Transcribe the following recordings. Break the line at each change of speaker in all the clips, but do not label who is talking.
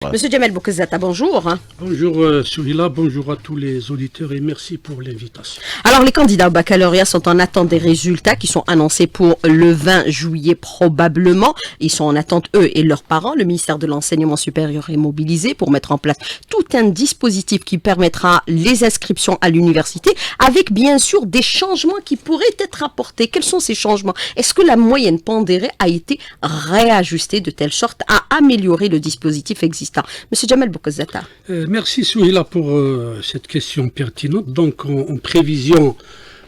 Monsieur Djamel Boukezata, bonjour.
Bonjour Souhila, bonjour à tous les auditeurs et merci pour l'invitation.
Alors les candidats au baccalauréat sont en attente des résultats qui sont annoncés pour le 20 juillet probablement. Ils sont en attente eux et leurs parents. Le ministère de l'Enseignement supérieur est mobilisé pour mettre en place tout un dispositif qui permettra les inscriptions à l'université avec bien sûr des changements qui pourraient être apportés. Quels sont ces changements? Est-ce que la moyenne pondérée a été réajustée de telle sorte à améliorer le dispositif existant? Monsieur Djamel Boukezata.
Merci Souhila pour cette question pertinente. Donc en prévision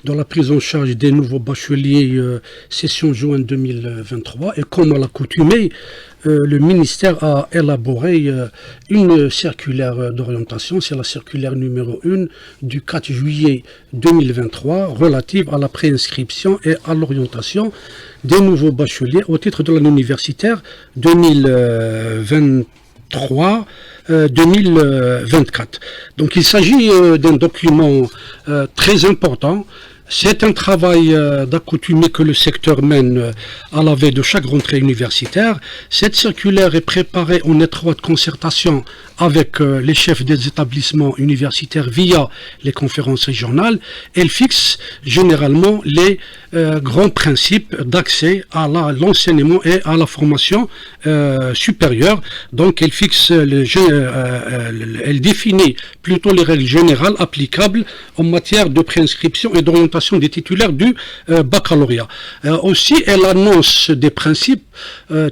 de la prise en charge des nouveaux bacheliers session juin 2023 et comme à l'accoutumée, le ministère a élaboré une circulaire d'orientation, c'est la circulaire numéro 1 du 4 juillet 2023 relative à la préinscription et à l'orientation des nouveaux bacheliers au titre de l'année universitaire 2023-2024. Donc il s'agit d'un document très important. C'est un travail d'accoutumée que le secteur mène à la veille de chaque rentrée universitaire. Cette circulaire est préparée en étroite concertation avec les chefs des établissements universitaires via les conférences régionales. Elle fixe généralement les grands principes d'accès à l'enseignement et à la formation supérieure. Donc elle fixe, elle définit plutôt les règles générales applicables en matière de préinscription et d'orientation des titulaires du baccalauréat. Aussi, elle annonce des principes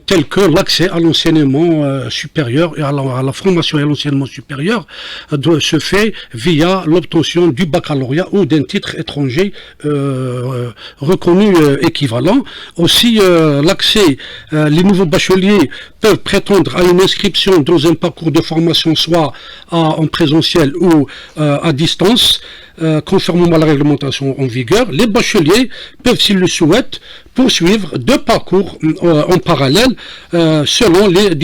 tels que l'accès à l'enseignement supérieur et à la formation et à l'enseignement supérieur se fait via l'obtention du baccalauréat ou d'un titre étranger reconnu équivalent. Aussi, l'accès, les nouveaux bacheliers peuvent prétendre à une inscription dans un parcours de formation soit en présentiel ou à distance, conformément à la réglementation en vigueur. Les bacheliers peuvent, s'ils le souhaitent, poursuivre deux parcours en parallèle selon la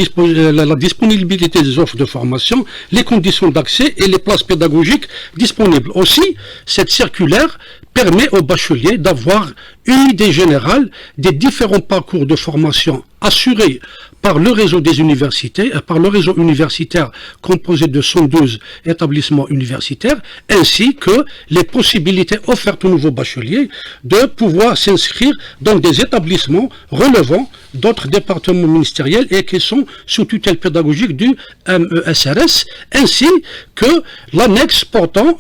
disponibilité des offres de formation, les conditions d'accès et les places pédagogiques disponibles. Aussi, cette circulaire permet aux bacheliers d'avoir une idée générale des différents parcours de formation assurés par le réseau des universités, par le réseau universitaire composé de 112 établissements universitaires, ainsi que les possibilités offertes aux nouveaux bacheliers de pouvoir s'inscrire dans des établissements relevant d'autres départements ministériels et qui sont sous tutelle pédagogique du MESRS, ainsi que l'annexe portant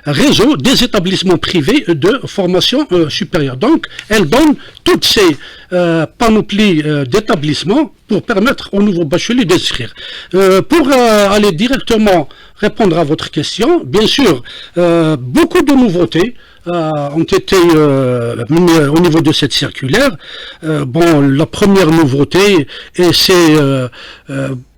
réseau des établissements privés de formation supérieure. Donc, elle donne toutes ces panoplies d'établissements pour permettre aux nouveaux bacheliers d'inscrire. Pour aller directement répondre à votre question, bien sûr, beaucoup de nouveautés ont été menées au niveau de cette circulaire. La première nouveauté, et c'est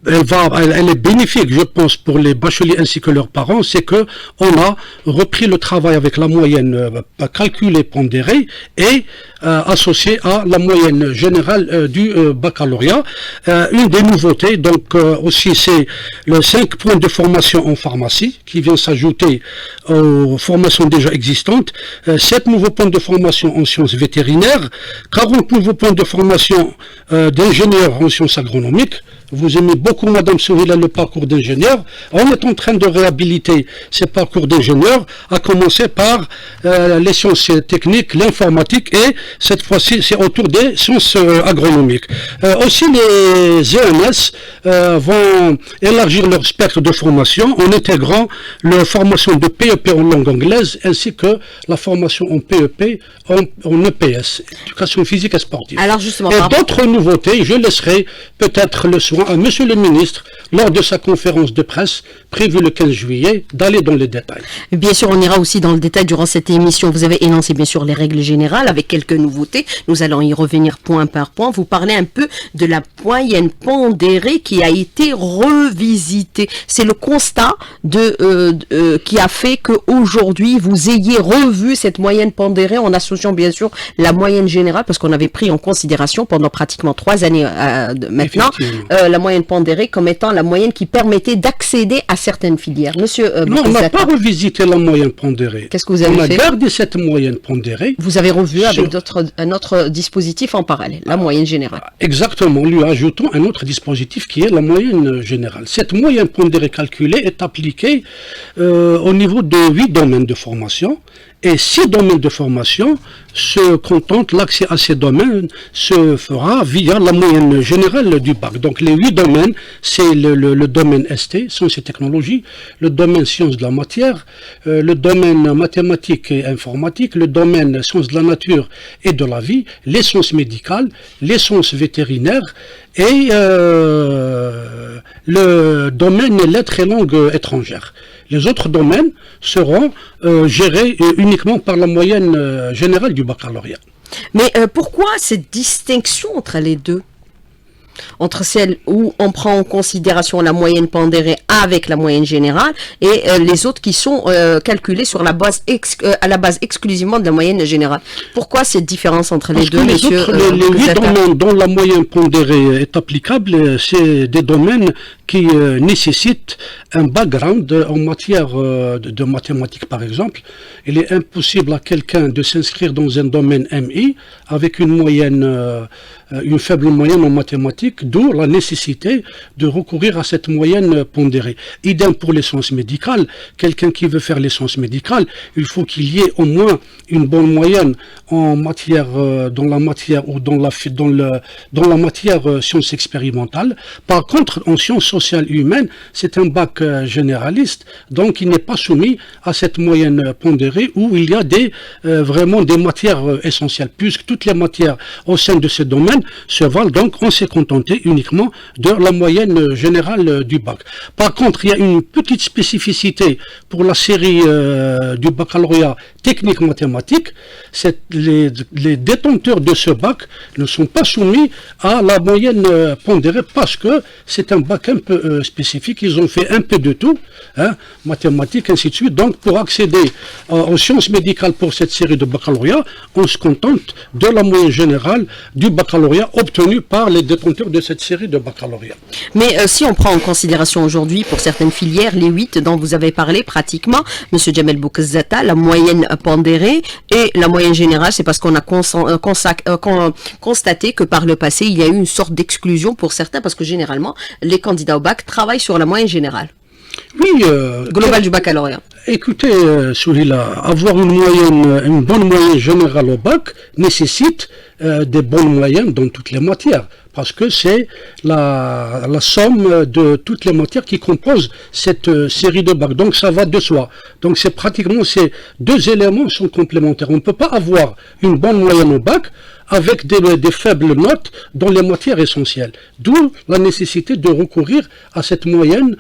elle est bénéfique, je pense, pour les bacheliers ainsi que leurs parents, c'est que on a repris le travail avec la moyenne calculée, pondérée et associée à la moyenne générale du baccalauréat. Une des nouveautés, donc aussi, c'est le 5 points de formation en pharmacie qui vient s'ajouter aux formations déjà existantes, 7 nouveaux points de formation en sciences vétérinaires, 40 nouveaux points de formation d'ingénieurs en sciences agronomiques. Vous aimez beaucoup, Madame Souhila, le parcours d'ingénieur. On est en train de réhabiliter ces parcours d'ingénieurs, à commencer par les sciences techniques, l'informatique, et cette fois-ci, c'est autour des sciences agronomiques. Aussi, les EMS vont élargir leur spectre de formation en intégrant la formation de PEP en langue anglaise, ainsi que la formation en PEP en EPS, éducation physique et sportive.
Alors justement,
et d'autres nouveautés, je laisserai peut-être le soin à Monsieur le ministre, lors de sa conférence de presse prévue le 15 juillet, d'aller dans les détails.
Bien sûr, on ira aussi dans le détail durant cette émission. Vous avez énoncé bien sûr les règles générales avec quelques nouveautés. Nous allons y revenir point par point. Vous parlez un peu de la moyenne pondérée qui a été revisitée. C'est le constat qui a fait qu'aujourd'hui, vous ayez revu cette moyenne pondérée en associant bien sûr la moyenne générale, parce qu'on avait pris en considération pendant pratiquement 3 années maintenant la moyenne pondérée comme étant la moyenne qui permettait d'accéder à certaines filières. Monsieur
non, on n'a pas revisité la moyenne pondérée.
Qu'est-ce que vous avez fait?
On a gardé cette moyenne pondérée.
Vous avez revu avec un autre dispositif en parallèle, la moyenne générale.
Exactement, lui ajoutons un autre dispositif qui est la moyenne générale. Cette moyenne pondérée calculée est appliquée au niveau de 8 domaines de formation. Et 6 domaines de formation se contentent, l'accès à ces domaines se fera via la moyenne générale du bac. Donc les 8 domaines, c'est le domaine ST, sciences et technologies, le domaine sciences de la matière, le domaine mathématiques et informatique, le domaine sciences de la nature et de la vie, les sciences médicales, les sciences vétérinaires et le domaine lettres et langues étrangères. Les autres domaines seront gérés uniquement par la moyenne générale du baccalauréat.
Mais pourquoi cette distinction entre les deux? Entre celle où on prend en considération la moyenne pondérée avec la moyenne générale et les autres qui sont calculées sur la base à la base exclusivement de la moyenne générale. Pourquoi cette différence entre les deux, monsieur?
Les 8 domaines dont la moyenne pondérée est applicable, c'est des domaines qui nécessitent un background en matière de mathématiques, par exemple. Il est impossible à quelqu'un de s'inscrire dans un domaine MI avec une moyenne, une faible moyenne en mathématiques, d'où la nécessité de recourir à cette moyenne pondérée. Idem pour les sciences médicales. Quelqu'un qui veut faire les sciences médicales, il faut qu'il y ait au moins une bonne moyenne en matière, dans la matière ou dans la matière sciences expérimentales. Par contre, en sciences sociales et humaines, c'est un bac généraliste, donc il n'est pas soumis à cette moyenne pondérée où il y a vraiment des matières essentielles, puisque toutes les matières au sein de ce domaine se valent, donc on s'est contenté uniquement de la moyenne générale du bac. Par contre, il y a une petite spécificité pour la série du baccalauréat technique mathématique, les détenteurs de ce bac ne sont pas soumis à la moyenne pondérée parce que c'est un bac un peu spécifique, ils ont fait un peu de tout, hein, mathématiques, ainsi de suite. Donc pour accéder aux sciences médicales pour cette série de baccalauréat, on se contente de la moyenne générale du baccalauréat obtenue par les détenteurs de cette série de baccalauréat.
Mais si on prend en considération aujourd'hui pour certaines filières, les 8 dont vous avez parlé pratiquement, monsieur Djamel Boukezzata, la moyenne pondérée et la moyenne générale, c'est parce qu'on a constaté que par le passé, il y a eu une sorte d'exclusion pour certains, parce que généralement, les candidats au bac travaillent sur la moyenne générale.
Oui,
global du baccalauréat.
Écoutez, Sourila, avoir une bonne moyenne générale au bac nécessite des bonnes moyennes dans toutes les matières, parce que c'est la somme de toutes les matières qui composent cette série de bacs. Donc ça va de soi. Donc c'est pratiquement ces deux éléments sont complémentaires. On ne peut pas avoir une bonne moyenne au bac avec des faibles notes dans les matières essentielles. D'où la nécessité de recourir à cette moyenne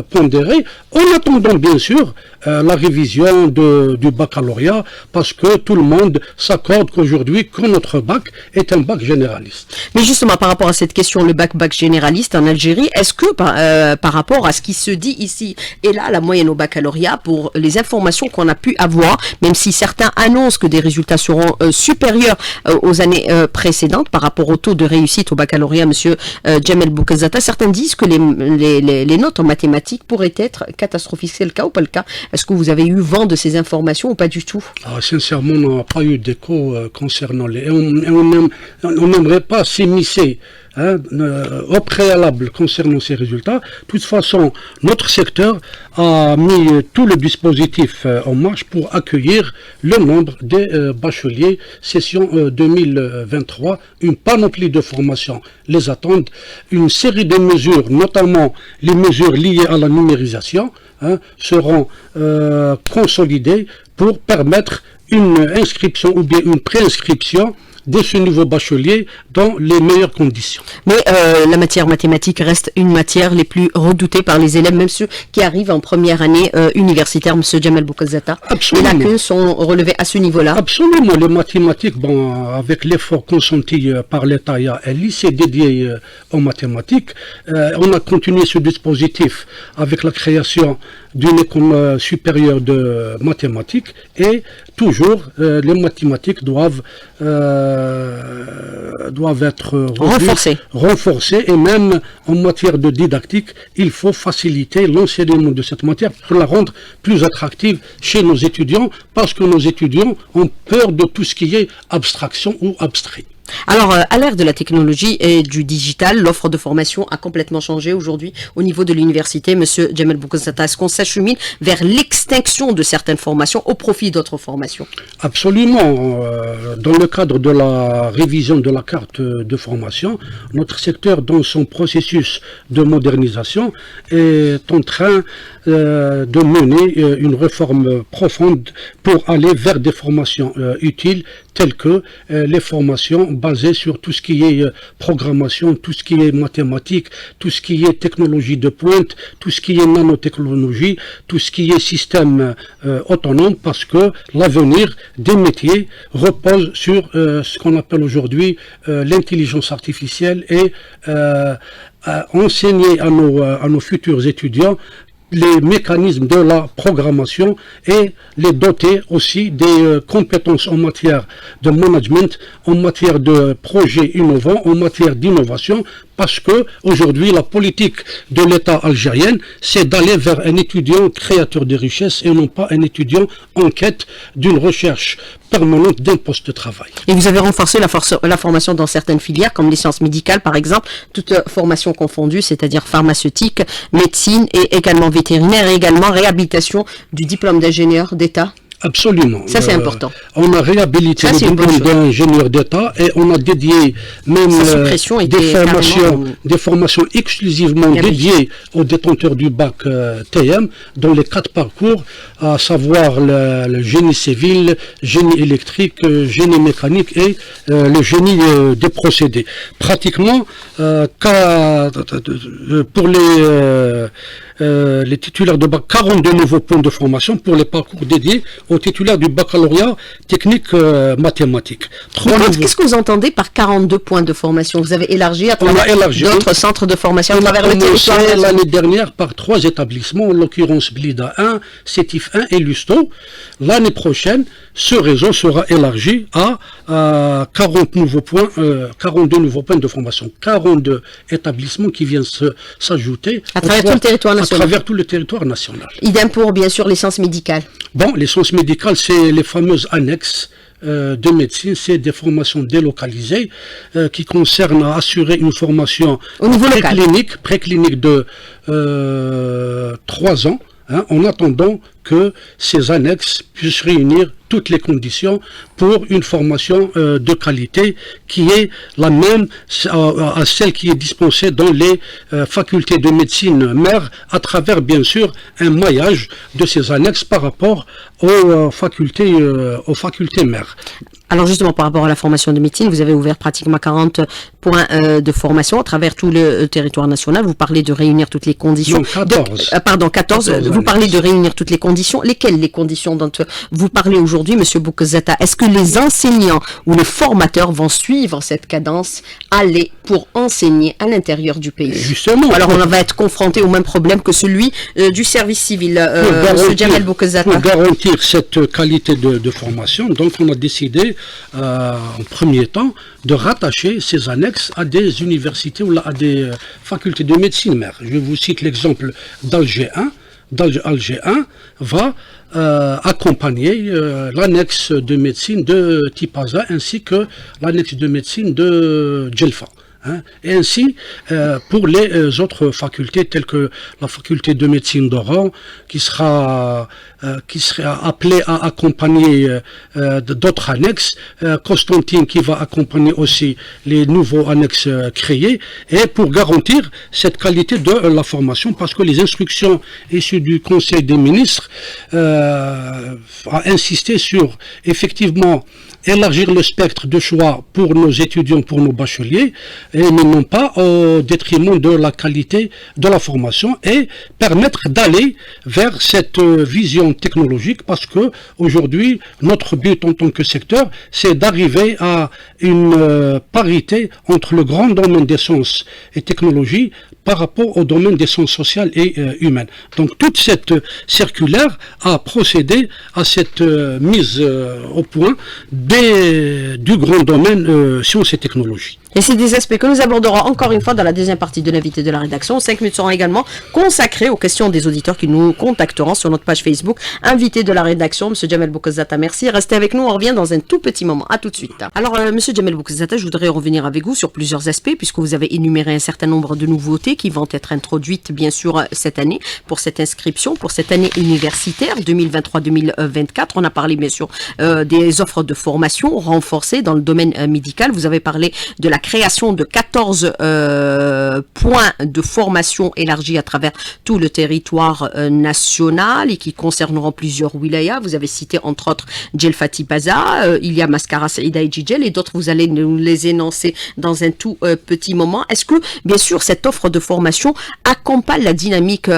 pondérée, en attendant bien sûr la révision du baccalauréat, parce que tout le monde s'accorde qu'aujourd'hui, que notre bac est un bac généraliste.
Mais justement, par rapport à cette question, le bac généraliste en Algérie, est-ce que par rapport à ce qui se dit ici et là, la moyenne au baccalauréat, pour les informations qu'on a pu avoir, même si certains annoncent que des résultats seront supérieurs aux années précédentes par rapport au taux de réussite au baccalauréat, monsieur Djamel Boukezzata, certains disent que les notes en mathématiques pourraient être catastrophiques. C'est le cas ou pas le cas? Est-ce que vous avez eu vent de ces informations ou pas du tout?
Sincèrement, on n'a pas eu d'écho concernant on n'aimerait pas s'immiscer au préalable concernant ces résultats. De toute façon, notre secteur a mis tout le dispositif en marche pour accueillir le nombre des bacheliers session 2023. Une panoplie de formations les attendent. Une série de mesures, notamment les mesures liées à la numérisation, seront consolidées pour permettre une inscription ou bien une préinscription de ce nouveau bachelier dans les meilleures conditions.
Mais la matière mathématique reste une matière les plus redoutées par les élèves, même ceux qui arrivent en première année universitaire, monsieur Djamel Boukezzata.
Absolument.
Les lacunes sont relevées à ce niveau-là.
Absolument. Les mathématiques, avec l'effort consenti par l'État, il y a un lycée dédié aux mathématiques. On a continué ce dispositif avec la création d'une école supérieure de mathématiques et toujours les mathématiques doivent doivent être revus, renforcés, et même en matière de didactique, il faut faciliter l'enseignement de cette matière pour la rendre plus attractive chez nos étudiants, parce que nos étudiants ont peur de tout ce qui est abstraction ou abstrait.
Alors, à l'ère de la technologie et du digital, l'offre de formation a complètement changé aujourd'hui au niveau de l'université. Monsieur Djamel Boukouzata, est-ce qu'on s'achemine vers l'extinction de certaines formations au profit d'autres formations?
Absolument. Dans le cadre de la révision de la carte de formation, notre secteur, dans son processus de modernisation, est en train de mener une réforme profonde pour aller vers des formations utiles, telles que les formations basées sur tout ce qui est programmation, tout ce qui est mathématiques, tout ce qui est technologie de pointe, tout ce qui est nanotechnologie, tout ce qui est système autonome, parce que l'avenir des métiers repose sur ce qu'on appelle aujourd'hui l'intelligence artificielle, et enseigner à nos futurs étudiants les mécanismes de la programmation et les doter aussi des compétences en matière de management, en matière de projets innovants, en matière d'innovation, parce que aujourd'hui la politique de l'État algérien, c'est d'aller vers un étudiant créateur de richesses et non pas un étudiant en quête d'une recherche permanente d'un poste de travail.
Et vous avez renforcé la formation dans certaines filières, comme les sciences médicales par exemple, toute formation confondue, c'est-à-dire pharmaceutique, médecine et également vétérinaire, et également réhabilitation du diplôme d'ingénieur d'État.
Absolument.
Ça, c'est important.
On a réhabilité le diplôme d'ingénieur d'État, et on a dédié même des formations exclusivement dédiées aux détenteurs du bac TM dans les 4 parcours, à savoir le génie civil, génie électrique, génie mécanique et le génie des procédés. Pratiquement, pour les titulaires de bac, 42 nouveaux points de formation pour les parcours dédiés aux titulaires du baccalauréat technique mathématique.
Qu'est-ce que vous entendez par 42 points de formation? Vous avez élargi à travers d'autres centres de formation à travers le territoire?
L'année dernière par 3 établissements, en l'occurrence Blida 1, Sétif 1 et Lusto. L'année prochaine, ce réseau sera élargi à 42 nouveaux points de formation. 42 établissements qui viennent s'ajouter
à travers tout le territoire national.
À travers tout le territoire national.
Idem pour, bien sûr, les sciences médicales.
Bon, les sciences médicales, c'est les fameuses annexes de médecine, c'est des formations délocalisées qui concernent à assurer une formation préclinique de 3 ans, en attendant que ces annexes puissent réunir toutes les conditions pour une formation de qualité qui est la même à celle qui est dispensée dans les facultés de médecine mères, à travers bien sûr un maillage de ces annexes par rapport aux facultés mères.
Alors justement, par rapport à la formation de médecine, vous avez ouvert pratiquement 40 points de formation à travers tout le territoire national. Vous parlez de réunir toutes les conditions.
Non, 14.
14. Vous parlez de réunir toutes les conditions. Lesquelles les conditions dont vous parlez aujourd'hui, Monsieur Boukouzata? Est-ce que les enseignants ou les formateurs vont suivre cette cadence, aller pour enseigner à l'intérieur du pays?
Justement.
Alors on va être confronté au même problème que celui du service civil, Monsieur Djamel Boukouzata.
Pour garantir cette qualité de formation, donc on a décidé en premier temps de rattacher ces annexes à des universités ou à des facultés de médecine mère. Je vous cite l'exemple d'Alger 1. Alger 1 va accompagner l'annexe de médecine de Tipaza ainsi que l'annexe de médecine de Djelfa. Et ainsi pour les autres facultés telles que la faculté de médecine d'Oran qui sera appelée à accompagner d'autres annexes, Constantine qui va accompagner aussi les nouveaux annexes créés, et pour garantir cette qualité de la formation, parce que les instructions issues du Conseil des ministres a insisté sur effectivement élargir le spectre de choix pour nos étudiants, pour nos bacheliers, et non pas au détriment de la qualité de la formation, et permettre d'aller vers cette vision technologique, parce que aujourd'hui notre but en tant que secteur, c'est d'arriver à une parité entre le grand domaine des sciences et technologies par rapport au domaine des sciences sociales et humaines. Donc toute cette circulaire a procédé à cette mise au point du grand domaine sciences et technologies.
Et c'est des aspects que nous aborderons encore une fois dans la deuxième partie de l'invité de la rédaction. 5 minutes seront également consacrées aux questions des auditeurs qui nous contacteront sur notre page Facebook. Invité de la rédaction, M. Jamel Boukezata, merci. Restez avec nous, on revient dans un tout petit moment. À tout de suite. Alors, M. Jamel Boukezata, je voudrais revenir avec vous sur plusieurs aspects, puisque vous avez énuméré un certain nombre de nouveautés qui vont être introduites, bien sûr, cette année, pour cette inscription, pour cette année universitaire 2023-2024. On a parlé, bien sûr, des offres de formation renforcées dans le domaine médical. Vous avez parlé de la création de 14 points de formation élargis à travers tout le territoire national et qui concerneront plusieurs wilayas. Vous avez cité entre autres Djel Fati Baza, il y a Maskara Saïda et Djidjel et d'autres, vous allez nous les énoncer dans un tout petit moment. Est-ce que, bien sûr, cette offre de formation accompagne la dynamique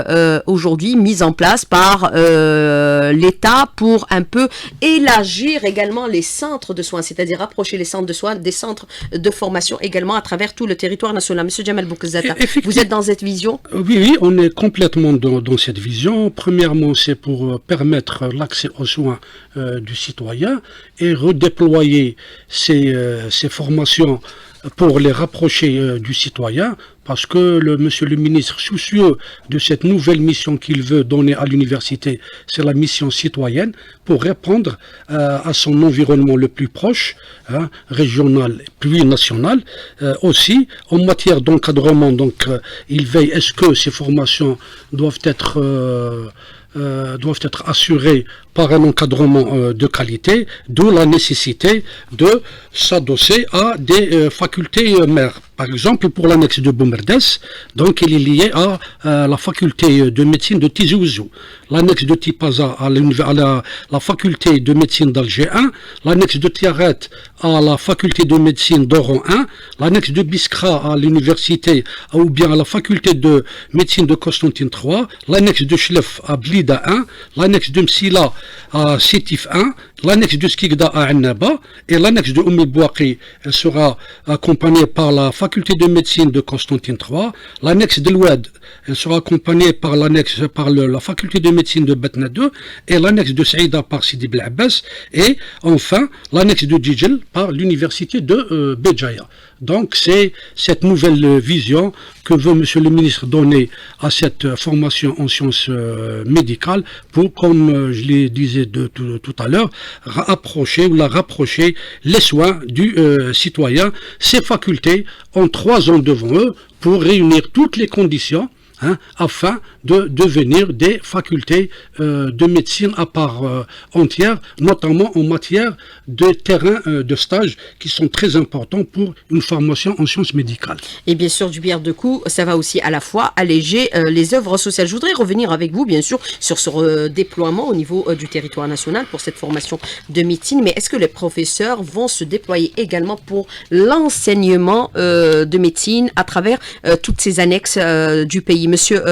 aujourd'hui mise en place par l'État pour un peu élargir également les centres de soins, c'est-à-dire rapprocher les centres de soins des centres de formation également à travers tout le territoire national. Monsieur Jamel Boukezata, vous êtes dans cette vision?
Oui, on est complètement dans cette vision. Premièrement, c'est pour permettre l'accès aux soins du citoyen et redéployer ces formations pour les rapprocher du citoyen, parce que monsieur le ministre, soucieux de cette nouvelle mission qu'il veut donner à l'université, c'est la mission citoyenne, pour répondre à son environnement le plus proche, régional puis national. Aussi, en matière d'encadrement, donc il veille, est-ce que ces formations doivent être assurées par un encadrement de qualité, d'où la nécessité de s'adosser à des facultés mères. Par exemple, pour l'annexe de Boumerdes, donc il est lié à la faculté de médecine de Tizi Ouzou, l'annexe de Tipaza à la faculté de médecine d'Alger 1, l'annexe de Tiaret à la faculté de médecine d'Oran 1, l'annexe de Biskra à l'université ou bien à la faculté de médecine de Constantine 3, l'annexe de Chlef à Blida 1, l'annexe de Msila à Sétif 1, l'annexe de Skigda à Annaba et l'annexe de Oumi Bouaki sera accompagnée par la faculté de médecine de Constantine 3, l'annexe de l'Oued sera accompagnée par la faculté de médecine de Betna 2 et l'annexe de Saïda par Sidi Bel Abbas et enfin l'annexe de Djidjel par l'université de Béjaïa. Donc c'est cette nouvelle vision que veut monsieur le ministre donner à cette formation en sciences médicales pour, comme je le disais tout à l'heure, rapprocher les soins du citoyen. Ces facultés ont 3 ans devant eux pour réunir toutes les conditions afin de devenir des facultés de médecine à part entière, notamment en matière de terrains de stage qui sont très importants pour une formation en sciences médicales.
Et bien sûr, du bière de coup, ça va aussi à la fois alléger les œuvres sociales. Je voudrais revenir avec vous, bien sûr, sur ce déploiement au niveau du territoire national pour cette formation de médecine, mais est-ce que les professeurs vont se déployer également pour l'enseignement de médecine à travers toutes ces annexes du pays? Monsieur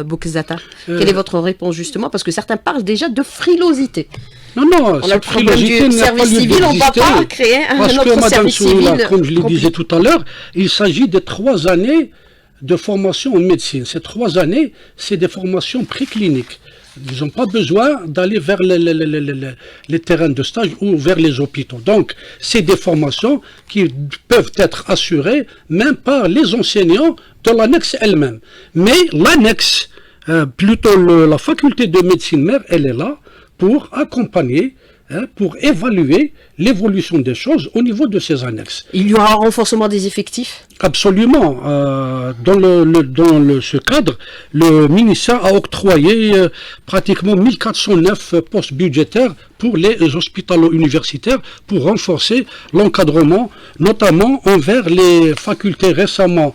Boukezata, quelle est votre réponse justement? Parce que certains parlent déjà de frilosité.
Non,
on a le problème du service civil, on ne va pas créer un autre service civil.
Comme je le disais tout à l'heure, il s'agit de 3 années de formation en médecine. Ces 3 années, c'est des formations précliniques. Ils n'ont pas besoin d'aller vers les terrains de stage ou vers les hôpitaux. Donc, c'est des formations qui peuvent être assurées même par les enseignants de l'annexe elle-même. Mais l'annexe, plutôt la faculté de médecine mère, elle est là pour accompagner, pour évaluer l'évolution des choses au niveau de ces annexes.
Il y aura un renforcement des effectifs?
Absolument. Dans ce cadre, le ministère a octroyé pratiquement 1409 postes budgétaires pour les hospitalo-universitaires pour renforcer l'encadrement, notamment envers les facultés récemment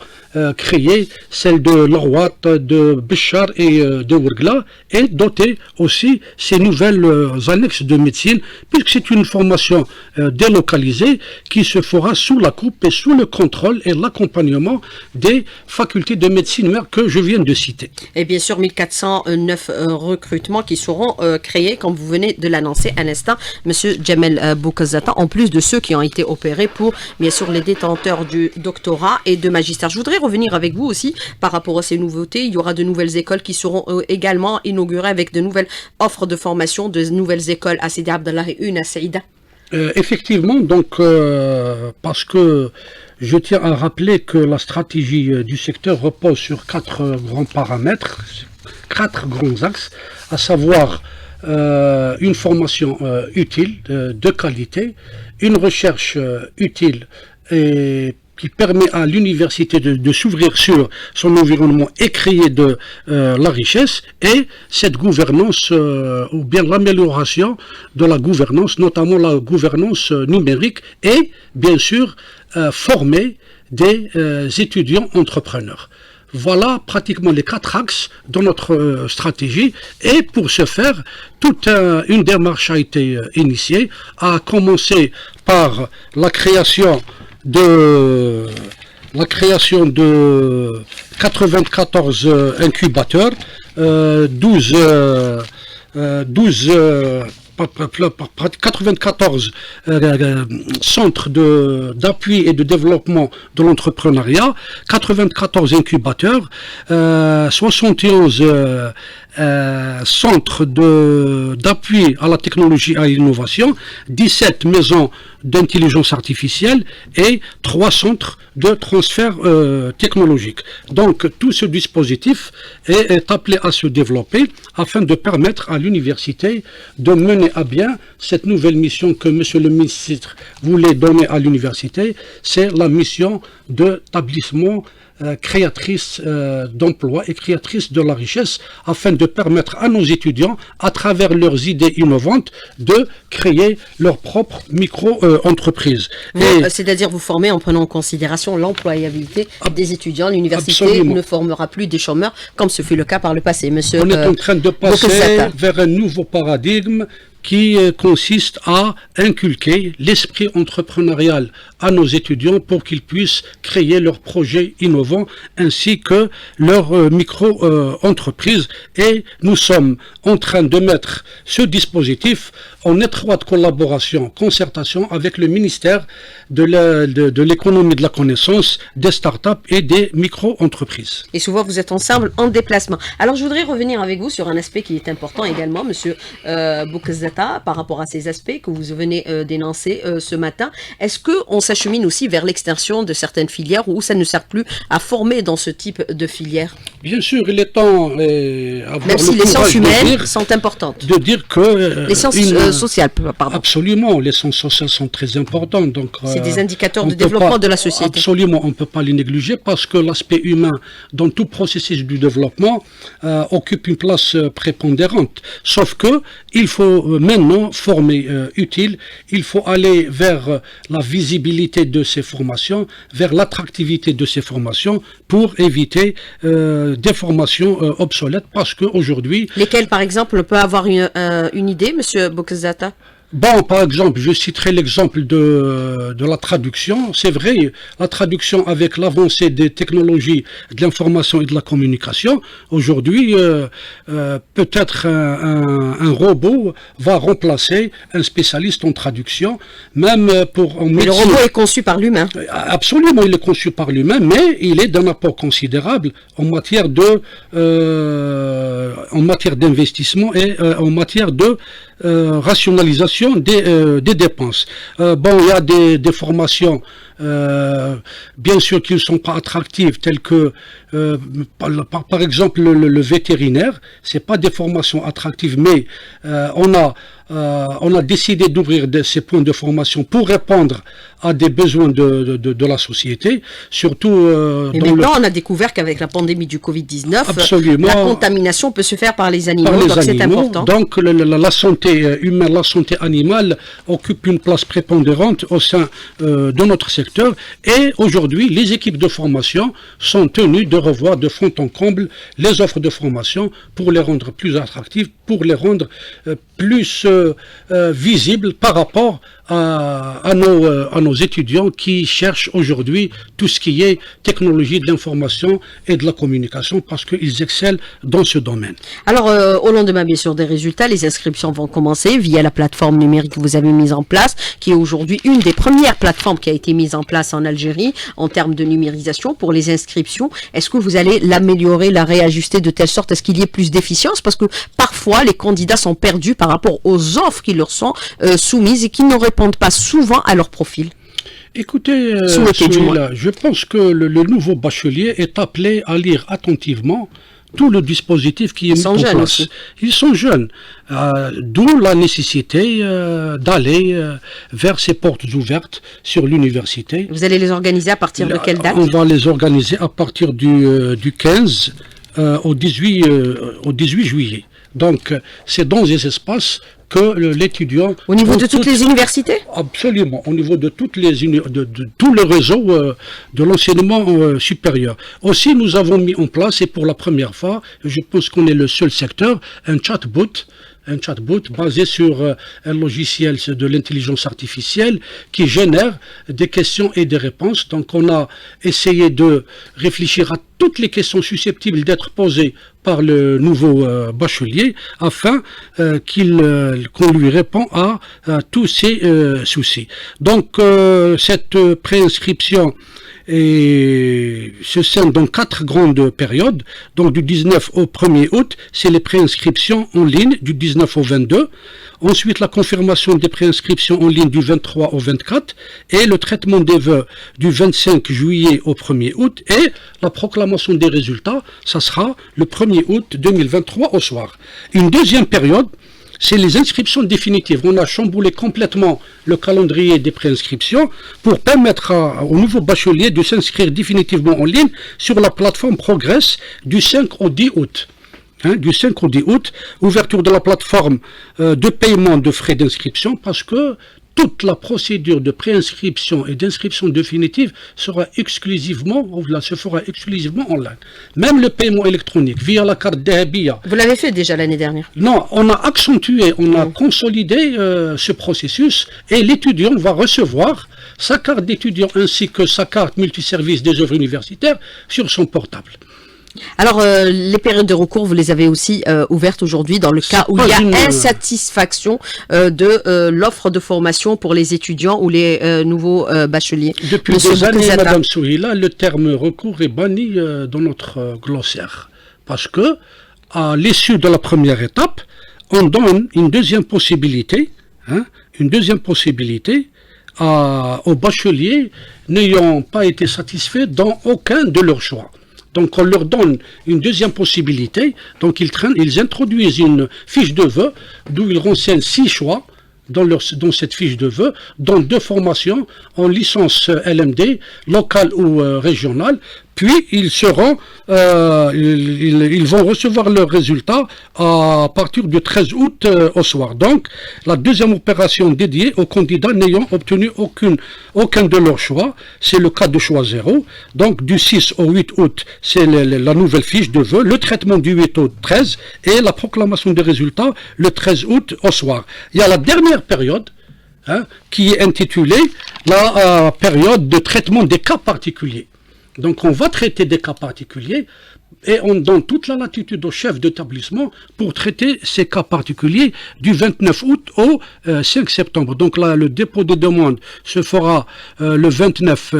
créées, celles de Lawat, de Béchar et de Ouergla, et doter aussi ces nouvelles annexes de médecine, puisque c'est une formation délocalisée qui se fera sous la coupe et sous le contrôle et l'accompagnement des facultés de médecine mère que je viens de citer.
Et bien sûr, 1409 recrutements qui seront créés, comme vous venez de l'annoncer à l'instant, Monsieur Jamel Boukezata, en plus de ceux qui ont été opérés pour, bien sûr, les détenteurs du doctorat et de magistère. Je voudrais revenir avec vous aussi par rapport à ces nouveautés. Il y aura de nouvelles écoles qui seront également inaugurées avec de nouvelles offres de formation, de nouvelles écoles à Sidi Abdallah et une à Saïda.
Effectivement, donc, parce que je tiens à rappeler que la stratégie du secteur repose sur 4 grands paramètres, 4 grands axes, à savoir une formation utile, de qualité, une recherche utile et qui permet à l'université de s'ouvrir sur son environnement et créer de la richesse, et cette gouvernance, ou bien l'amélioration de la gouvernance, notamment la gouvernance numérique, et bien sûr former des étudiants entrepreneurs. Voilà pratiquement les 4 axes de notre stratégie, et pour ce faire, toute une démarche a été initiée, à commencer par la création de 94 incubateurs, 94 centres d'appui et de développement de l'entrepreneuriat, 94 incubateurs, 71 centres d'appui à la technologie et à l'innovation, 17 maisons d'intelligence artificielle et 3 centres de transfert technologique. Donc tout ce dispositif est appelé à se développer afin de permettre à l'université de mener à bien cette nouvelle mission que Monsieur le ministre voulait donner à l'université, c'est la mission d'établissement créatrice d'emplois et créatrice de la richesse, afin de permettre à nos étudiants, à travers leurs idées innovantes, de créer leur propre micro-entreprise.
C'est-à-dire vous formez en prenant en considération l'employabilité des étudiants. L'université ne formera plus des chômeurs, comme ce fut le cas par le passé. Monsieur,
on est en train de passer vers un nouveau paradigme qui consiste à inculquer l'esprit entrepreneurial à nos étudiants pour qu'ils puissent créer leurs projets innovants ainsi que leur micro-entreprise. Et nous sommes en train de mettre ce dispositif en étroite collaboration, concertation avec le ministère de l'économie de la connaissance, des startups et des micro-entreprises.
Et souvent vous êtes ensemble en déplacement. Alors je voudrais revenir avec vous sur un aspect qui est important également, Monsieur Boukezata, par rapport à ces aspects que vous venez d'énoncer ce matin. Est-ce qu'on s'achemine aussi vers l'extinction de certaines filières où ça ne sert plus à former dans ce type de filière?
Bien sûr, il est temps,
même si les sciences humaines sont importantes.
De dire que...
les sciences sociales, pardon.
Absolument, les sciences sociales sont très importantes. Donc,
c'est des indicateurs de développement de la société.
Absolument, on ne peut pas les négliger parce que l'aspect humain dans tout processus du développement occupe une place prépondérante. Sauf que il faut maintenant former utile, il faut aller vers la visibilité de ces formations, vers l'attractivité de ces formations pour éviter des formations obsolètes, parce qu'aujourd'hui...
Lesquelles, par exemple, on peut avoir une idée, Monsieur Boukezata?
Bon, par exemple, je citerai l'exemple de la traduction. C'est vrai, la traduction avec l'avancée des technologies de l'information et de la communication, aujourd'hui, peut-être un robot va remplacer un spécialiste en traduction, même pour...
Mais le robot est conçu par l'humain.
Absolument, il est conçu par l'humain, mais il est d'un apport considérable en matière d'investissement et en matière de rationalisation des dépenses. Bon, il y a des formations bien sûr qui ne sont pas attractives, telles que par exemple le vétérinaire. C'est pas des formations attractives, mais on a décidé d'ouvrir ces points de formation pour répondre à des besoins de la société, surtout...
Mais maintenant, on a découvert qu'avec la pandémie du Covid-19, la contamination peut se faire par les animaux, donc c'est important.
Donc la santé humaine, la santé animale occupe une place prépondérante au sein de notre secteur, et aujourd'hui, les équipes de formation sont tenues de revoir de fond en comble les offres de formation pour les rendre plus attractives, pour les rendre plus visibles par rapport à nos étudiants qui cherchent aujourd'hui tout ce qui est technologie de l'information et de la communication parce qu'ils excellent dans ce domaine.
Alors, au lendemain, bien sûr, des résultats, les inscriptions vont commencer via la plateforme numérique que vous avez mise en place, qui est aujourd'hui une des premières plateformes qui a été mise en place en Algérie en termes de numérisation pour les inscriptions. Est-ce que vous allez l'améliorer, la réajuster de telle sorte à ce qu'il y ait plus d'efficience? Parce que parfois, les candidats sont perdus par rapport aux offres qui leur sont soumises et qui ne répondent pas souvent à leur profil.
Écoutez, je pense que le nouveau bachelier est appelé à lire attentivement tout le dispositif qui est mis en place. Aussi. Ils sont jeunes, d'où la nécessité d'aller vers ces portes ouvertes sur l'université.
Vous allez les organiser à partir de quelle date?
On va les organiser à partir du 15 au 18 juillet. Donc, c'est dans ces espaces que l'étudiant...
Au niveau de toutes les universités?
Absolument, au niveau de toutes de tout le réseau de l'enseignement supérieur. Aussi, nous avons mis en place, et pour la première fois, je pense qu'on est le seul secteur, un chatbot basé sur un logiciel de l'intelligence artificielle qui génère des questions et des réponses. Donc on a essayé de réfléchir à toutes les questions susceptibles d'être posées par le nouveau bachelier afin qu'on lui répond à tous ses soucis. Donc cette préinscription se scinde dans 4 grandes périodes. Donc du 19 au 1er août, c'est les préinscriptions en ligne du 19 au 22. Ensuite, la confirmation des préinscriptions en ligne du 23 au 24 et le traitement des vœux du 25 juillet au 1er août et la proclamation des résultats, ça sera le 1er août 2023 au soir. Une deuxième période, c'est les inscriptions définitives. On a chamboulé complètement le calendrier des préinscriptions pour permettre aux nouveaux bacheliers de s'inscrire définitivement en ligne sur la plateforme Progress du 5 au 10 août. Du 5 au 10 août, ouverture de la plateforme de paiement de frais d'inscription parce que toute la procédure de préinscription et d'inscription définitive se fera exclusivement en ligne. Même le paiement électronique via la carte Dahabia.
Vous l'avez fait déjà l'année dernière?
Non, on a accentué, on a consolidé ce processus et l'étudiant va recevoir sa carte d'étudiant ainsi que sa carte multiservice des œuvres universitaires sur son portable.
Alors, les périodes de recours, vous les avez aussi ouvertes aujourd'hui dans le cas où il y a insatisfaction de l'offre de formation pour les étudiants ou les nouveaux bacheliers.
Depuis des années, Madame Souhila, le terme recours est banni dans notre glossaire. Parce que, à l'issue de la première étape, on donne une deuxième possibilité, aux bacheliers n'ayant pas été satisfaits dans aucun de leurs choix. Donc on leur donne une deuxième possibilité, donc ils introduisent une fiche de vœux d'où ils renseignent 6 choix dans cette fiche de vœux, dont 2 formations en licence LMD, locale ou régionale, puis ils vont recevoir leurs résultats à partir du 13 août au soir. Donc, la deuxième opération dédiée aux candidats n'ayant obtenu aucun de leurs choix, c'est le cas de choix 0. Donc, du 6 au 8 août, c'est la nouvelle fiche de vœux, le traitement du 8 au 13 et la proclamation des résultats le 13 août au soir. Il y a la dernière période, qui est intitulée la période de traitement des cas particuliers. Donc on va traiter des cas particuliers et on donne toute la latitude au chef d'établissement pour traiter ces cas particuliers du 29 août au 5 septembre. Donc là, le dépôt des demandes se fera du 29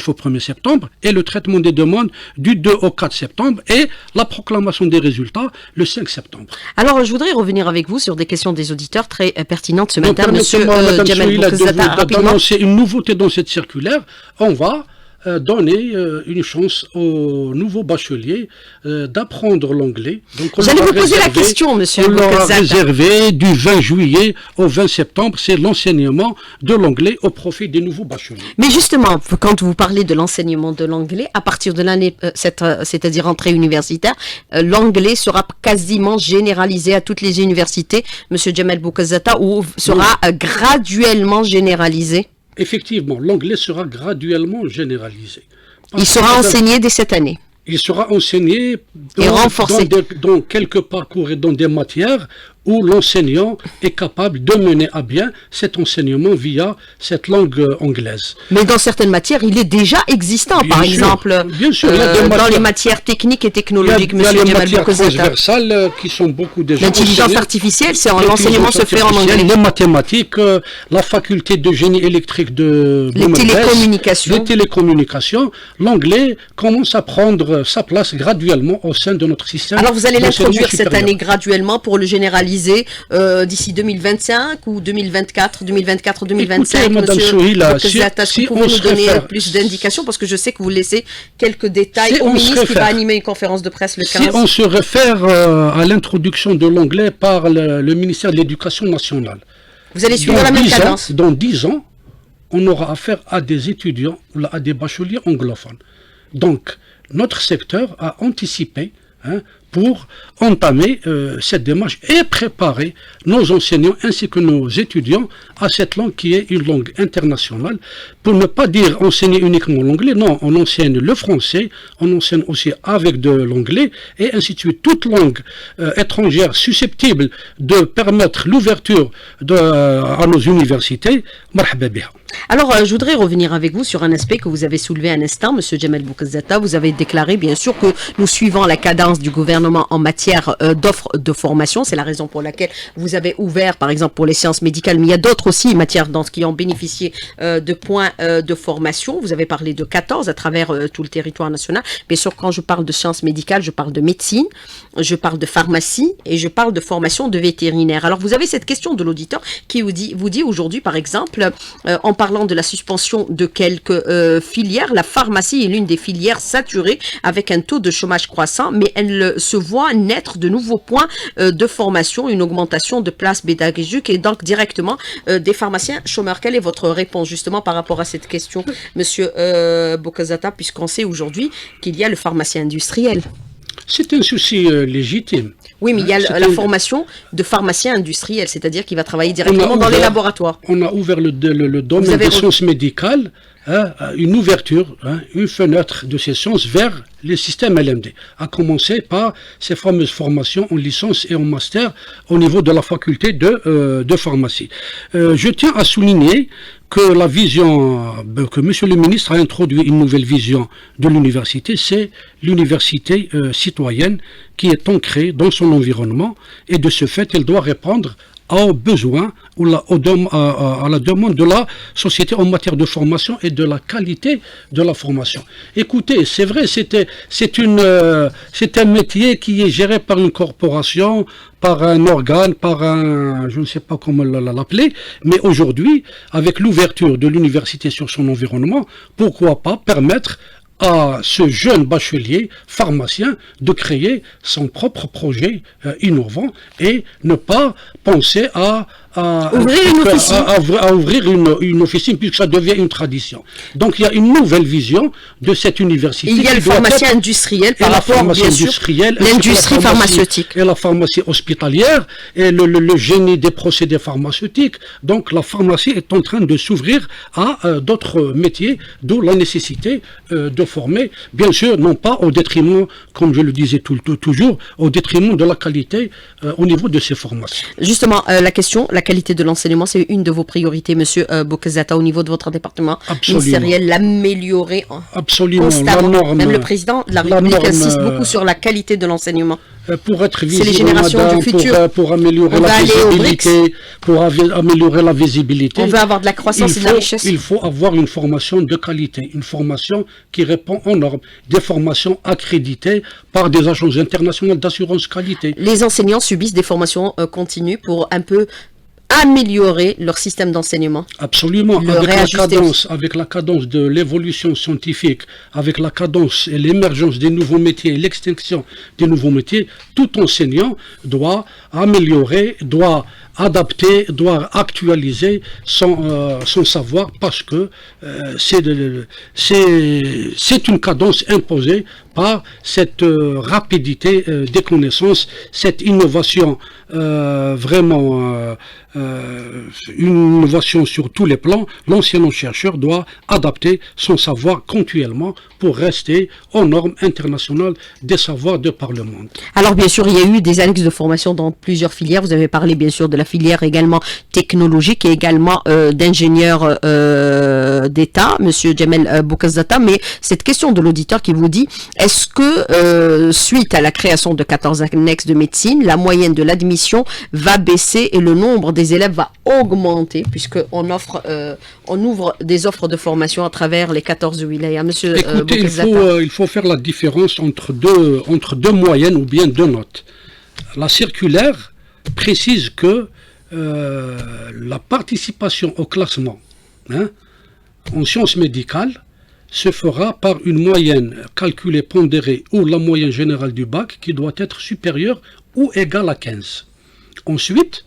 au 1er septembre et le traitement des demandes du 2 au 4 septembre et la proclamation des résultats le 5 septembre.
Alors, je voudrais revenir avec vous sur des questions des auditeurs très pertinentes ce matin.
Monsieur Djamel Boukezata, d'annoncer une nouveauté dans cette circulaire. On va donner une chance aux nouveaux bacheliers d'apprendre l'anglais.
J'allais vous poser la question, monsieur.
On leur a réservé du 20 juillet au 20 septembre, c'est l'enseignement de l'anglais au profit des nouveaux bacheliers.
Mais justement, quand vous parlez de l'enseignement de l'anglais, à partir de l'année, c'est-à-dire entrée universitaire, l'anglais sera quasiment généralisé à toutes les universités, monsieur Djamel Boukezata, ou sera graduellement généralisé?
Effectivement, l'anglais sera graduellement généralisé.
Il sera enseigné dès cette année.
Il sera enseigné
et renforcé
dans quelques parcours et dans des matières où l'enseignant est capable de mener à bien cet enseignement via cette langue anglaise.
Mais dans certaines matières, il est déjà existant.
Bien
Par
sûr,
exemple,
bien sûr,
dans les matières techniques et technologiques,
il y a
monsieur
les
Djemal
matières
Boukezeta.
transversales qui sont beaucoup déjà
L'intelligence
enseignées.
artificielle, l'enseignement se fait en anglais.
Les mathématiques, la faculté de génie électrique de
Les télécommunications.
les télécommunications, l'anglais commence à prendre sa place graduellement au sein de notre système.
Alors vous allez
d'enseignement
l'introduire cette
supérieur.
année graduellement pour le généraliser d'ici 2025 ou 2024, 2025,
Écoutez, Madame
monsieur
Souhila,
Boukezeta, est-ce que
si
vous pouvez
on
nous
se
donner
réfère-
plus d'indications parce que je sais que vous laissez quelques détails
Si
au
on se
ministre qui va
réfère-
animer une conférence de presse le
Si
15.
on se réfère à l'introduction de l'anglais par le ministère de l'Éducation nationale,
Vous allez suivre la même cadence.
dans 10 ans, on aura affaire à des étudiants ou à des bacheliers anglophones. Donc, notre secteur a anticipé pour entamer cette démarche et préparer nos enseignants ainsi que nos étudiants à cette langue qui est une langue internationale. Pour ne pas dire enseigner uniquement l'anglais, non, on enseigne le français, on enseigne aussi avec de l'anglais et ainsi de suite. Toute langue étrangère susceptible de permettre l'ouverture à nos universités, marhaba biha.
Alors, je voudrais revenir avec vous sur un aspect que vous avez soulevé un instant, monsieur Djemal Boukezeta. Vous avez déclaré, bien sûr, que nous suivons la cadence du gouvernement en matière d'offres de formation. C'est la raison pour laquelle vous avez ouvert, par exemple, pour les sciences médicales, mais il y a d'autres aussi matières qui ont bénéficié de points de formation. Vous avez parlé de 14 à travers tout le territoire national. Bien sûr, quand je parle de sciences médicales, je parle de médecine, je parle de pharmacie et je parle de formation de vétérinaire. Alors, vous avez cette question de l'auditeur qui vous dit aujourd'hui, par exemple, en parlant de la suspension de quelques filières, la pharmacie est l'une des filières saturées avec un taux de chômage croissant, mais elle se voit naître de nouveaux points de formation, une augmentation de places pédagogiques et donc directement des pharmaciens chômeurs. Quelle est votre réponse justement par rapport à cette question, monsieur Boukezeta, puisqu'on sait aujourd'hui qu'il y a le pharmacien industriel?
C'est un souci légitime.
Oui, mais il y a la formation de pharmacien industriel, c'est-à-dire qu'il va travailler directement dans les laboratoires.
On a ouvert le domaine des sciences médicales, une ouverture, une fenêtre de ces sciences vers les systèmes LMD, à commencer par ces fameuses formations en licence et en master au niveau de la faculté de pharmacie. Je tiens à souligner que la vision, que Monsieur le ministre a introduit une nouvelle vision de l'université, c'est l'université citoyenne qui est ancrée dans son environnement et de ce fait, elle doit répondre aux besoins ou à la demande de la société en matière de formation et de la qualité de la formation. Écoutez, c'est vrai, c'est un métier qui est géré par une corporation, par un organe, par un, je ne sais pas comment l'appeler, mais aujourd'hui, avec l'ouverture de l'université sur son environnement, pourquoi pas permettre à ce jeune bachelier pharmacien de créer son propre projet innovant et ne pas penser à ouvrir une officine puisque ça devient une tradition. Donc il y a une nouvelle vision de cette université.
Il y a le pharmacien industriel par rapport, bien sûr, l'industrie pharmaceutique.
Et la pharmacie hospitalière et le génie des procédés pharmaceutiques. Donc la pharmacie est en train de s'ouvrir à d'autres métiers, d'où la nécessité de former, bien sûr, non pas au détriment, comme je le disais toujours, au détriment de la qualité au niveau de ces formations.
Justement, la qualité de l'enseignement, c'est une de vos priorités, monsieur Boukezeta, au niveau de votre département ministériel, l'améliorer constamment.
La norme,
même le président de la République insiste beaucoup sur la qualité de l'enseignement.
Pour être visible,
c'est les générations
madame,
du futur.
pour améliorer la visibilité, améliorer la visibilité.
On veut avoir de la croissance et de la richesse.
Il faut avoir une formation de qualité, une formation qui répond aux normes, des formations accréditées par des agences internationales d'assurance qualité.
Les enseignants subissent des formations continues pour un peu améliorer leur système d'enseignement.
Absolument, avec la cadence de l'évolution scientifique, avec la cadence et l'émergence des nouveaux métiers, l'extinction des nouveaux métiers, tout enseignant doit améliorer, doit adapter, doit actualiser son savoir parce que c'est une cadence imposée par cette rapidité des connaissances, cette innovation vraiment une innovation sur tous les plans. L'enseignant-chercheur doit adapter son savoir continuellement pour rester aux normes internationales des savoirs de par le monde.
Alors bien sûr, il y a eu des annexes de formation dans plusieurs filières. Vous avez parlé bien sûr de la filière également technologique et également d'ingénieur d'État, Monsieur Djamel Boukazzata. Mais cette question de l'auditeur qui vous dit, est-ce que suite à la création de 14 annexes de médecine, la moyenne de l'admission va baisser et le nombre des élèves va augmenter puisqu'on on ouvre des offres de formation à travers les 14 wilayas. Monsieur
Écoutez, il faut faire la différence entre deux moyennes ou bien deux notes. La circulaire précise que la participation au classement en sciences médicales se fera par une moyenne calculée pondérée ou la moyenne générale du bac qui doit être supérieure ou égale à 15. Ensuite,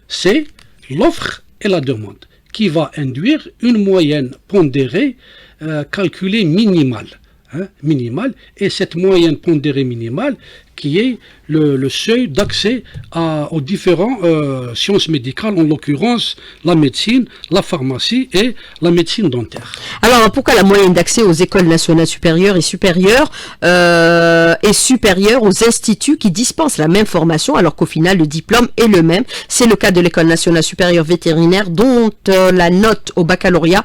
c'est l'offre et la demande qui va induire une moyenne pondérée calculée minimale. Et cette moyenne pondérée minimale qui est le seuil d'accès aux différentes sciences médicales, en l'occurrence la médecine, la pharmacie et la médecine dentaire.
Alors pourquoi la moyenne d'accès aux écoles nationales supérieures est supérieure aux instituts qui dispensent la même formation alors qu'au final le diplôme est le même? C'est le cas de l'école nationale supérieure vétérinaire dont la note au baccalauréat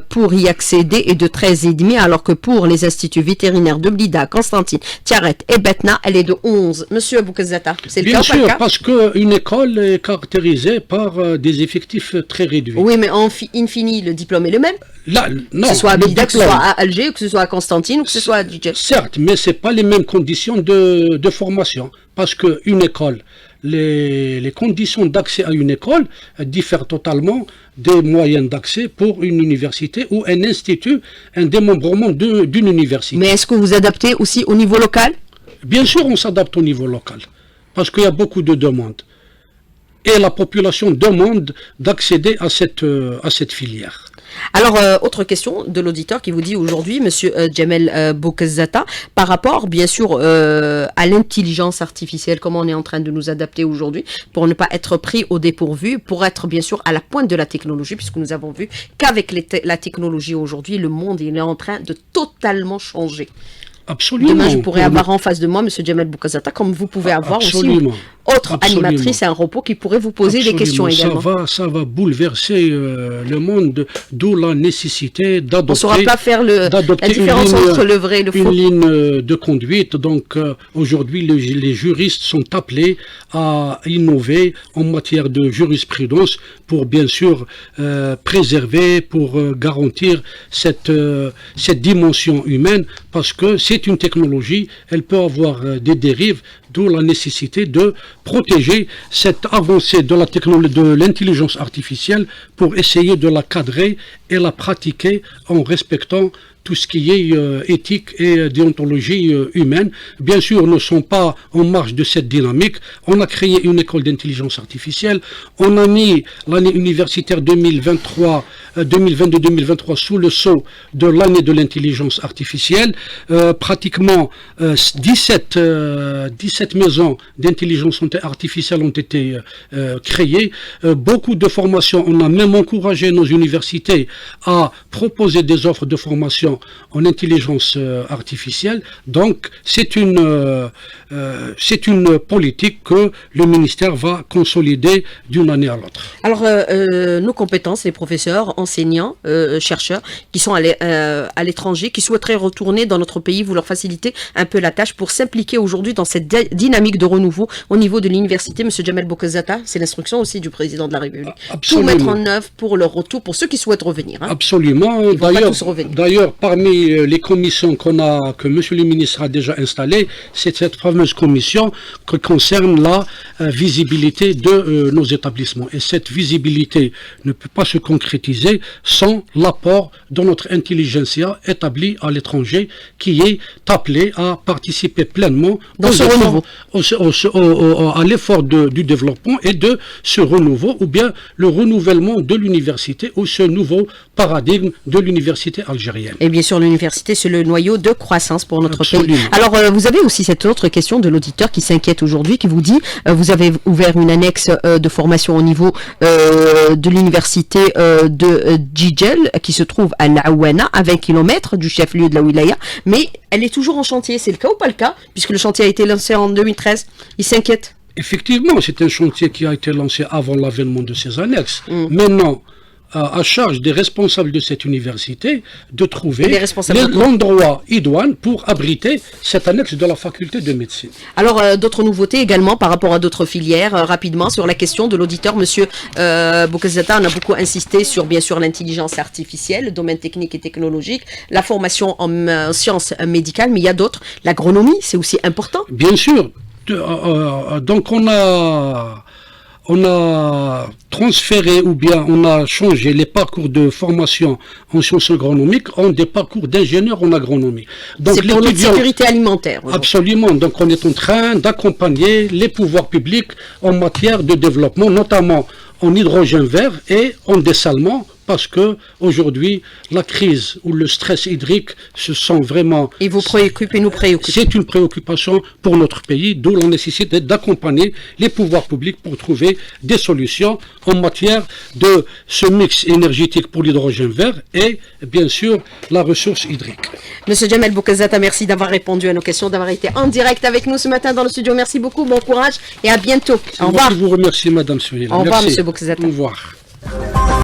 pour y accéder est de 13,5 alors que pour les instituts vétérinaires de Blida, Constantine, Tiaret et Betna, elle est de 11. Monsieur Boukazzata, c'est le cas ou pas le cas?
Bien sûr, parce qu'une école est caractérisée par des effectifs très réduits.
Oui, mais in fine, le diplôme est le même.
Là, non,
que ce soit à Blida, que ce soit à Alger, que ce soit à Constantine, ou que ce soit à Djeddah.
Certes, mais ce n'est pas les mêmes conditions de formation. Parce qu'une école, les conditions d'accès à une école diffèrent totalement des moyens d'accès pour une université ou un institut, un démembrement d'une université.
Mais est-ce que vous adaptez aussi au niveau local?
Bien sûr, on s'adapte au niveau local, parce qu'il y a beaucoup de demandes. Et la population demande d'accéder à cette filière.
Alors, autre question de l'auditeur qui vous dit aujourd'hui, Monsieur Djamel Boukazzata, par rapport, bien sûr, à l'intelligence artificielle, comment on est en train de nous adapter aujourd'hui pour ne pas être pris au dépourvu, pour être, bien sûr, à la pointe de la technologie, puisque nous avons vu qu'avec la technologie aujourd'hui, le monde il est en train de totalement changer.
Absolument.
Demain, je pourrais avoir en face de moi M. Djamel Boukazzata, comme vous pouvez avoir
Absolument.
aussi autre animatrice et un robot qui pourrait vous poser des questions également.
Ça va bouleverser le monde, d'où la nécessité d'adopter.
On ne saura pas faire la différence entre le vrai et le faux.
Une ligne de conduite. Donc aujourd'hui, les juristes sont appelés à innover en matière de jurisprudence pour bien sûr préserver, pour garantir cette dimension humaine, parce que c'est une technologie, elle peut avoir des dérives, d'où la nécessité de protéger cette avancée de la technologie, de l'intelligence artificielle, pour essayer de la cadrer et la pratiquer en respectant tout ce qui est éthique et déontologie humaine. Bien sûr, ne sont pas en marge de cette dynamique. On a créé une école d'intelligence artificielle. On a mis l'année universitaire 2022-2023 sous le sceau de l'année de l'intelligence artificielle. Pratiquement 17 maisons d'intelligence artificielle ont été créées. Beaucoup de formations. On a même encouragé nos universités à proposer des offres de formation en intelligence artificielle. Donc c'est une politique que le ministère va consolider d'une année à l'autre.
Alors nos compétences, les professeurs, enseignants, chercheurs qui sont à l'étranger, qui souhaiteraient retourner dans notre pays, vous leur facilitez un peu la tâche pour s'impliquer aujourd'hui dans cette dynamique de renouveau au niveau de l'université. Monsieur Djamel Boukazzata, c'est l'instruction aussi du président de la République.
Absolument.
Tout mettre en œuvre pour leur retour, pour ceux qui souhaitent revenir.
Absolument. D'ailleurs, parmi les commissions que M. le ministre a déjà installées, c'est cette fameuse commission qui concerne la visibilité de nos établissements. Et cette visibilité ne peut pas se concrétiser sans l'apport de notre intelligentsia établie à l'étranger, qui est appelée à participer pleinement à l'effort du développement et de ce renouveau, ou bien le renouvellement de l'université, ou ce nouveau paradigme de l'université algérienne.
Et bien sûr, l'université, c'est le noyau de croissance pour notre
Absolument.
pays. Alors, vous avez aussi cette autre question de l'auditeur qui s'inquiète aujourd'hui, qui vous dit, vous avez ouvert une annexe de formation au niveau de l'université de Djidjel, qui se trouve à Naouana, à 20 km du chef-lieu de la wilaya, mais elle est toujours en chantier. C'est le cas ou pas le cas, puisque le chantier a été lancé en 2013? Il s'inquiète.
Effectivement, c'est un chantier qui a été lancé avant l'avènement de ces annexes. Maintenant, à charge des responsables de cette université de trouver l'endroit idoine pour abriter cette annexe de la faculté de médecine.
Alors, d'autres nouveautés également par rapport à d'autres filières, rapidement, sur la question de l'auditeur, monsieur Boukezata, on a beaucoup insisté sur, bien sûr, l'intelligence artificielle, le domaine technique et technologique, la formation en sciences médicales, mais il y a d'autres. L'agronomie, c'est aussi important.
Bien sûr. Donc, on a transféré ou bien on a changé les parcours de formation en sciences agronomiques en des parcours d'ingénieurs en agronomie.
C'est pour notre sécurité alimentaire.
Absolument. Donc on est en train d'accompagner les pouvoirs publics en matière de développement, notamment en hydrogène vert et en dessalement, parce que aujourd'hui la crise ou le stress hydrique se sent vraiment.
Il vous préoccupe et nous préoccupe.
C'est une préoccupation pour notre pays, d'où la nécessité d'accompagner les pouvoirs publics pour trouver des solutions en matière de ce mix énergétique pour l'hydrogène vert et bien sûr la ressource hydrique.
Monsieur Djamel Boukezata, merci d'avoir répondu à nos questions, d'avoir été en direct avec nous ce matin dans le studio. Merci beaucoup, bon courage et à bientôt.
Au revoir. Je vous remercie, Madame Souyela.
Au revoir, Monsieur Boukezata.
Au revoir.